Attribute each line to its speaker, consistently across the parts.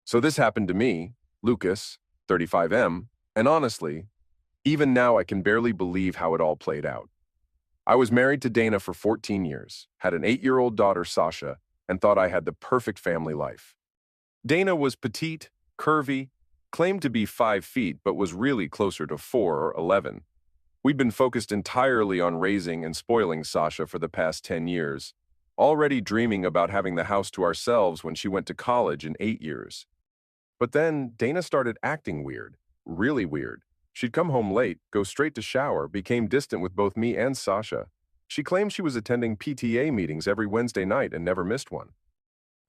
Speaker 1: So this happened to me, Lucas, 35M, and honestly, even now I can barely believe how it all played out. I was married to Dana for 14 years, had an 8-year-old daughter, Sasha, and thought I had the perfect family life. Dana was petite, curvy, claimed to be 5 feet, but was really closer to 4 or 11. We'd been focused entirely on raising and spoiling Sasha for the past 10 years, already dreaming about having the house to ourselves when she went to college in 8 years. But then Dana started acting weird, really weird. She'd come home late, go straight to shower, became distant with both me and Sasha. She claimed she was attending PTA meetings every Wednesday night and never missed one.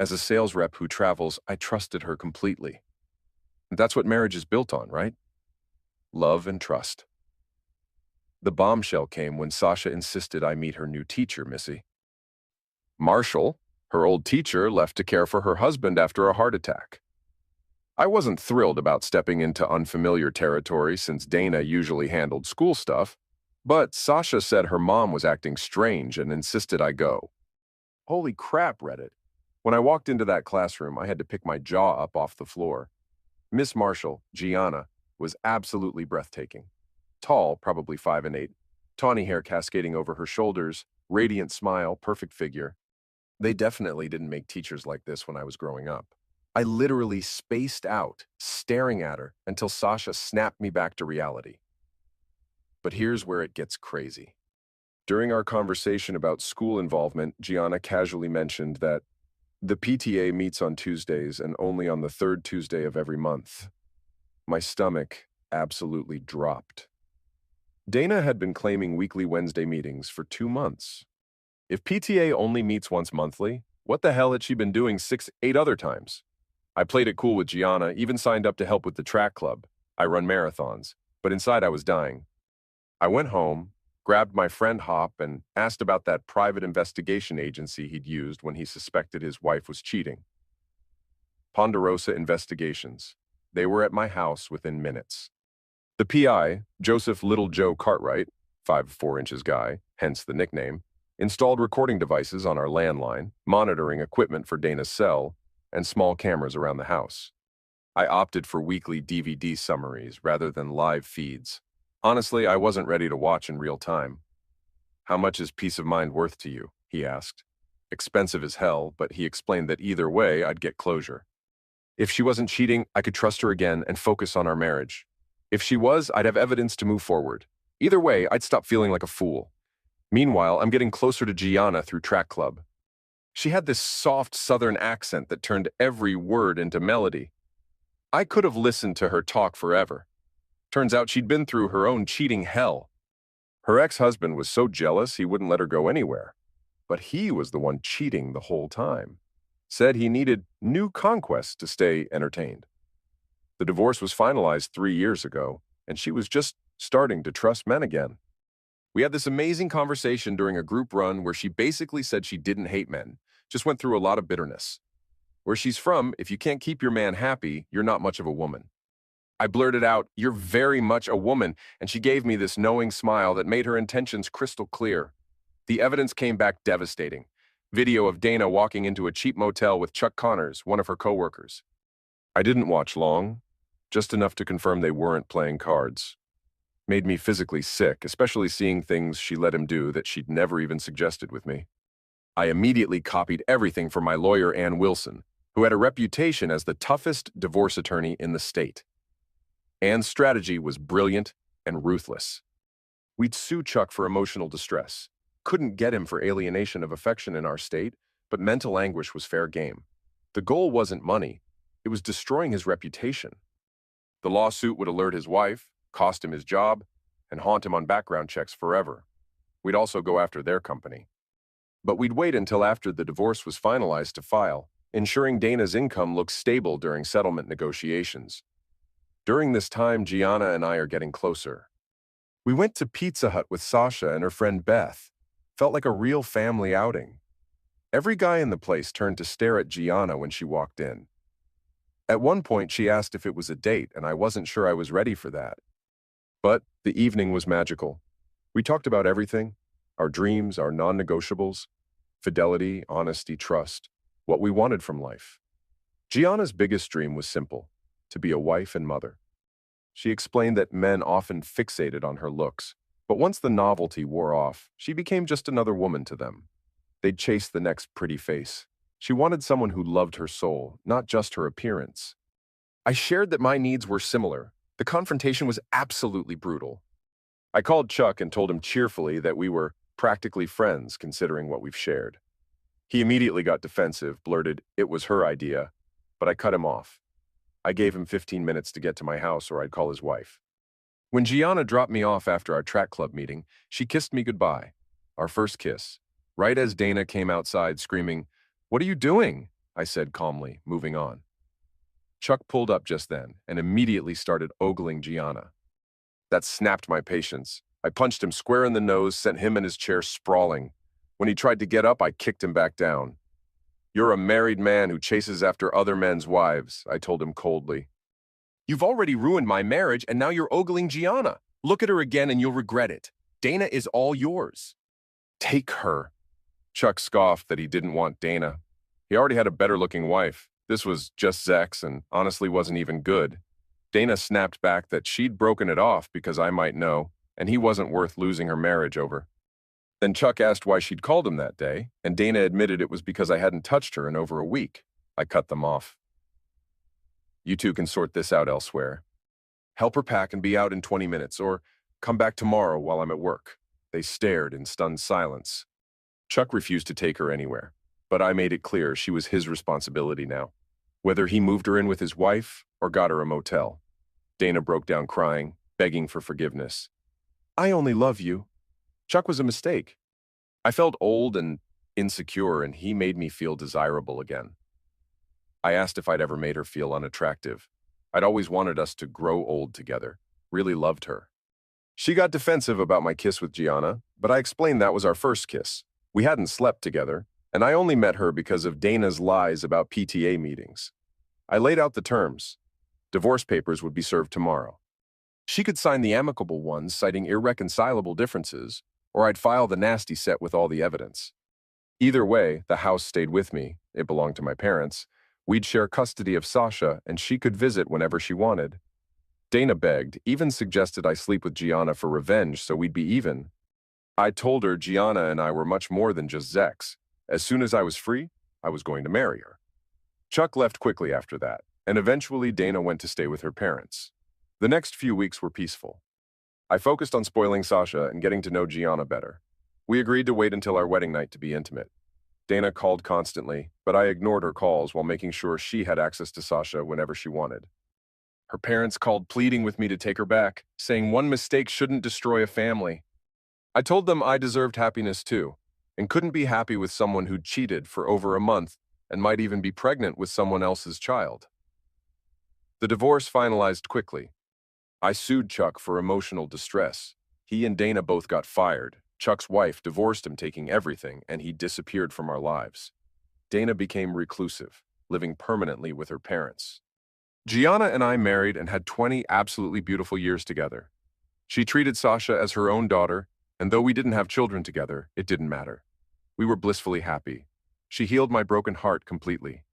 Speaker 1: As a sales rep who travels, I trusted her completely. That's what marriage is built on, right? Love and trust. The bombshell came when Sasha insisted I meet her new teacher, Missy. Marshall, her old teacher, left to care for her husband after a heart attack. I wasn't thrilled about stepping into unfamiliar territory since Dana usually handled school stuff, but Sasha said her mom was acting strange and insisted I go. Holy crap, Reddit. When I walked into that classroom, I had to pick my jaw up off the floor. Miss Marshall, Gianna, was absolutely breathtaking. Tall, probably 5'8", tawny hair cascading over her shoulders, radiant smile, perfect figure. They definitely didn't make teachers like this when I was growing up. I literally spaced out, staring at her, until Sasha snapped me back to reality. But here's where it gets crazy. During our conversation about school involvement, Gianna casually mentioned that the PTA meets on Tuesdays and only on the third Tuesday of every month. My stomach absolutely dropped. Dana had been claiming weekly Wednesday meetings for 2 months. If PTA only meets once monthly, what the hell had she been doing 8 other times? I played it cool with Gianna, even signed up to help with the track club. I run marathons, but inside I was dying. I went home, grabbed my friend Hop, and asked about that private investigation agency he'd used when he suspected his wife was cheating. Ponderosa Investigations. They were at my house within minutes. The PI, Joseph Little Joe Cartwright, 5'4" guy, hence the nickname, installed recording devices on our landline, monitoring equipment for Dana's cell, and small cameras around the house. I opted for weekly DVD summaries rather than live feeds. Honestly, I wasn't ready to watch in real time. "How much is peace of mind worth to you?" he asked. Expensive as hell, but he explained that either way, I'd get closure. If she wasn't cheating, I could trust her again and focus on our marriage. If she was, I'd have evidence to move forward. Either way, I'd stop feeling like a fool. Meanwhile, I'm getting closer to Gianna through track club. She had this soft southern accent that turned every word into melody. I could have listened to her talk forever. Turns out she'd been through her own cheating hell. Her ex-husband was so jealous he wouldn't let her go anywhere. But he was the one cheating the whole time. Said he needed new conquests to stay entertained. The divorce was finalized 3 years ago, and she was just starting to trust men again. We had this amazing conversation during a group run where she basically said she didn't hate men, just went through a lot of bitterness. Where she's from, if you can't keep your man happy, you're not much of a woman. I blurted out, "You're very much a woman," and she gave me this knowing smile that made her intentions crystal clear. The evidence came back devastating. Video of Dana walking into a cheap motel with Chuck Connors, one of her coworkers. I didn't watch long, just enough to confirm they weren't playing cards. Made me physically sick, especially seeing things she let him do that she'd never even suggested with me. I immediately copied everything from my lawyer, Ann Wilson, who had a reputation as the toughest divorce attorney in the state. Ann's strategy was brilliant and ruthless. We'd sue Chuck for emotional distress. Couldn't get him for alienation of affection in our state, but mental anguish was fair game. The goal wasn't money. It was destroying his reputation. The lawsuit would alert his wife, cost him his job, and haunt him on background checks forever. We'd also go after their company. But we'd wait until after the divorce was finalized to file, ensuring Dana's income looked stable during settlement negotiations. During this time, Gianna and I are getting closer. We went to Pizza Hut with Sasha and her friend Beth. Felt like a real family outing. Every guy in the place turned to stare at Gianna when she walked in. At one point, she asked if it was a date, and I wasn't sure I was ready for that. But the evening was magical. We talked about everything, our dreams, our non-negotiables, fidelity, honesty, trust, what we wanted from life. Gianna's biggest dream was simple: to be a wife and mother. She explained that men often fixated on her looks, but once the novelty wore off, she became just another woman to them. They'd chase the next pretty face. She wanted someone who loved her soul, not just her appearance. I shared that my needs were similar. The confrontation was absolutely brutal. I called Chuck and told him cheerfully that we were practically friends considering what we've shared. He immediately got defensive, blurted it was her idea, but I cut him off. I gave him 15 minutes to get to my house or I'd call his wife. When Gianna dropped me off after our track club meeting, she kissed me goodbye. Our first kiss. Right as Dana came outside screaming, "What are you doing?" I said calmly, moving on. Chuck pulled up just then and immediately started ogling Gianna. That snapped my patience. I punched him square in the nose, sent him and his chair sprawling. When he tried to get up, I kicked him back down. "You're a married man who chases after other men's wives," I told him coldly. "You've already ruined my marriage and now you're ogling Gianna. Look at her again and you'll regret it. Dana is all yours." "Take her." Chuck scoffed that he didn't want Dana. He already had a better-looking wife. This was just sex and honestly wasn't even good. Dana snapped back that she'd broken it off because I might know, and he wasn't worth losing her marriage over. Then Chuck asked why she'd called him that day, and Dana admitted it was because I hadn't touched her in over a week. I cut them off. "You two can sort this out elsewhere. Help her pack and be out in 20 minutes, or come back tomorrow while I'm at work." They stared in stunned silence. Chuck refused to take her anywhere, but I made it clear she was his responsibility now, whether he moved her in with his wife or got her a motel. Dana broke down crying, begging for forgiveness. "I only love you. Chuck was a mistake." I felt old and insecure, and he made me feel desirable again. I asked if I'd ever made her feel unattractive. I'd always wanted us to grow old together, really loved her. She got defensive about my kiss with Gianna, but I explained that was our first kiss. We hadn't slept together, and I only met her because of Dana's lies about PTA meetings. I laid out the terms. Divorce papers would be served tomorrow. She could sign the amicable ones citing irreconcilable differences, or I'd file the nasty set with all the evidence. Either way, the house stayed with me. It belonged to my parents. We'd share custody of Sasha, and she could visit whenever she wanted. Dana begged, even suggested I sleep with Gianna for revenge so we'd be even. I told her Gianna and I were much more than just Zex. As soon as I was free, I was going to marry her. Chuck left quickly after that, and eventually Dana went to stay with her parents. The next few weeks were peaceful. I focused on spoiling Sasha and getting to know Gianna better. We agreed to wait until our wedding night to be intimate. Dana called constantly, but I ignored her calls while making sure she had access to Sasha whenever she wanted. Her parents called pleading with me to take her back, saying one mistake shouldn't destroy a family. I told them I deserved happiness too, and couldn't be happy with someone who'd cheated for over a month and might even be pregnant with someone else's child. The divorce finalized quickly. I sued Chuck for emotional distress. He and Dana both got fired. Chuck's wife divorced him, taking everything, and he disappeared from our lives. Dana became reclusive, living permanently with her parents. Gianna and I married and had 20 absolutely beautiful years together. She treated Sasha as her own daughter, and though we didn't have children together, it didn't matter. We were blissfully happy. She healed my broken heart completely.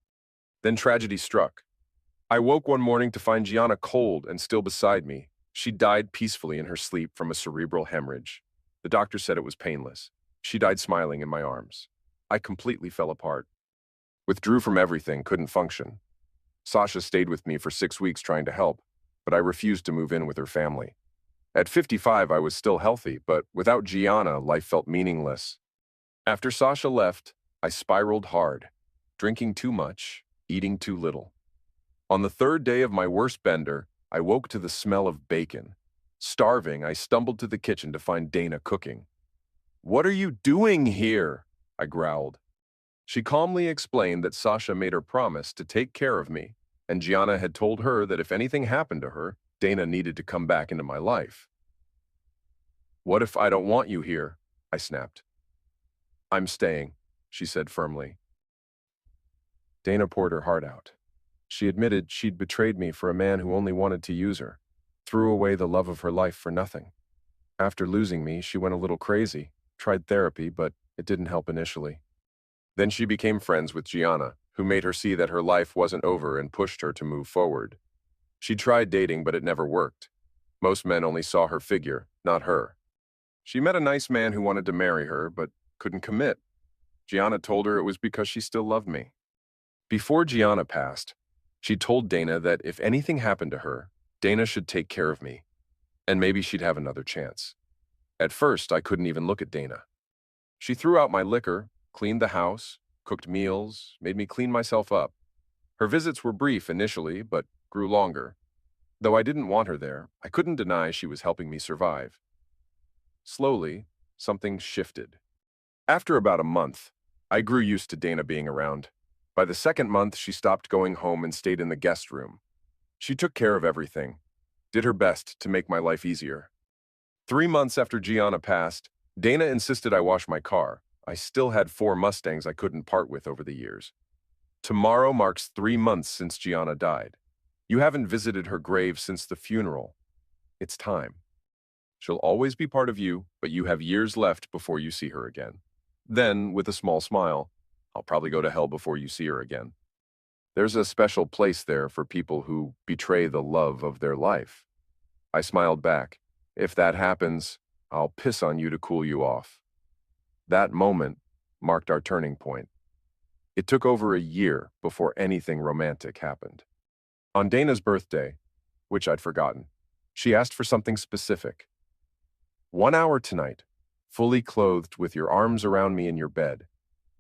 Speaker 1: Then tragedy struck. I woke one morning to find Gianna cold and still beside me. She died peacefully in her sleep from a cerebral hemorrhage. The doctor said it was painless. She died smiling in my arms. I completely fell apart. Withdrew from everything, couldn't function. Sasha stayed with me for 6 weeks trying to help, but I refused to move in with her family. At 55, I was still healthy, but without Gianna, life felt meaningless. After Sasha left, I spiraled hard, drinking too much, eating too little. On the third day of my worst bender, I woke to the smell of bacon. Starving, I stumbled to the kitchen to find Dana cooking. "What are you doing here?" I growled. She calmly explained that Sasha made her promise to take care of me, and Gianna had told her that if anything happened to her, Dana needed to come back into my life. "What if I don't want you here?" I snapped. "I'm staying," she said firmly. Dana poured her heart out. She admitted she'd betrayed me for a man who only wanted to use her, threw away the love of her life for nothing. After losing me, she went a little crazy, tried therapy, but it didn't help initially. Then she became friends with Gianna, who made her see that her life wasn't over and pushed her to move forward. She tried dating, but it never worked. Most men only saw her figure, not her. She met a nice man who wanted to marry her, but couldn't commit. Gianna told her it was because she still loved me. Before Gianna passed, she told Dana that if anything happened to her, Dana should take care of me, and maybe she'd have another chance. At first, I couldn't even look at Dana. She threw out my liquor, cleaned the house, cooked meals, made me clean myself up. Her visits were brief initially, but grew longer. Though I didn't want her there, I couldn't deny she was helping me survive. Slowly, something shifted. After about a month, I grew used to Dana being around. By the second month, she stopped going home and stayed in the guest room. She took care of everything, did her best to make my life easier. 3 months after Gianna passed, Dana insisted I wash my car. I still had 4 Mustangs I couldn't part with over the years. Tomorrow marks 3 months since Gianna died. You haven't visited her grave since the funeral. It's time. She'll always be part of you, but you have years left before you see her again. Then, with a small smile, I'll probably go to hell before you see her again. There's a special place there for people who betray the love of their life. I smiled back. If that happens, I'll piss on you to cool you off. That moment marked our turning point. It took over a year before anything romantic happened. On Dana's birthday, which I'd forgotten, she asked for something specific. 1 hour tonight, fully clothed with your arms around me in your bed.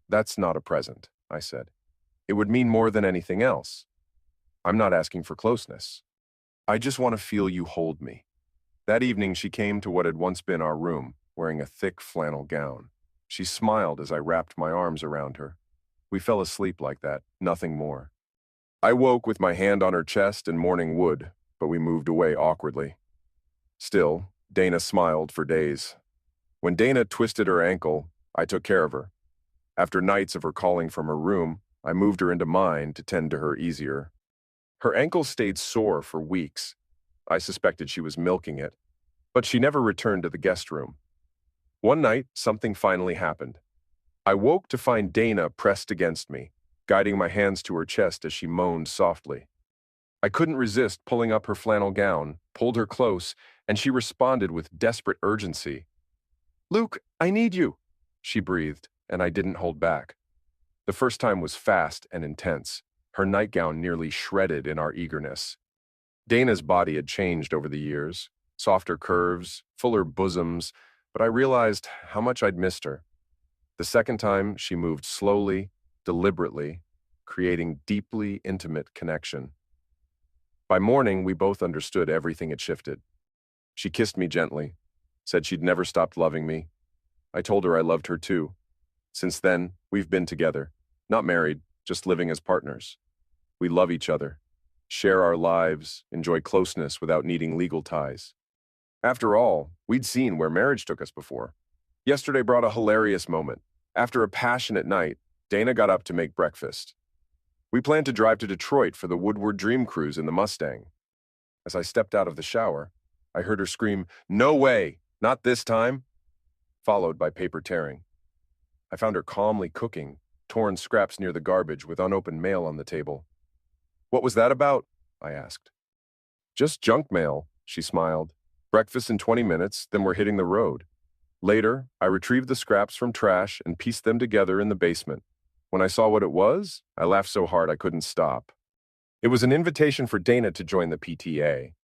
Speaker 1: That's not a present, I said. It would mean more than anything else. I'm not asking for closeness. I just want to feel you hold me. That evening, she came to what had once been our room, wearing a thick flannel gown. She smiled as I wrapped my arms around her. We fell asleep like that, nothing more. I woke with my hand on her chest and morning wood, but we moved away awkwardly. Still, Dana smiled for days. When Dana twisted her ankle, I took care of her. After nights of her calling from her room, I moved her into mine to tend to her easier. Her ankle stayed sore for weeks. I suspected she was milking it, but she never returned to the guest room. One night, something finally happened. I woke to find Dana pressed against me, guiding my hands to her chest as she moaned softly. I couldn't resist pulling up her flannel gown, pulled her close, and she responded with desperate urgency. "Luke, I need you," she breathed, and I didn't hold back. The first time was fast and intense, her nightgown nearly shredded in our eagerness. Dana's body had changed over the years, softer curves, fuller bosoms, but I realized how much I'd missed her. The second time, she moved slowly, deliberately, creating deeply intimate connection. By morning, we both understood everything had shifted. She kissed me gently, said she'd never stopped loving me. I told her I loved her too. Since then, we've been together, not married, just living as partners. We love each other, share our lives, enjoy closeness without needing legal ties. After all, we'd seen where marriage took us before. Yesterday brought a hilarious moment. After a passionate night, Dana got up to make breakfast. We planned to drive to Detroit for the Woodward Dream Cruise in the Mustang. As I stepped out of the shower, I heard her scream, "No way, not this time," followed by paper tearing. I found her calmly cooking, torn scraps near the garbage with unopened mail on the table. "What was that about?" I asked. "Just junk mail," she smiled. "Breakfast in 20 minutes, then we're hitting the road." Later, I retrieved the scraps from trash and pieced them together in the basement. When I saw what it was, I laughed so hard I couldn't stop. It was an invitation for Dana to join the PTA.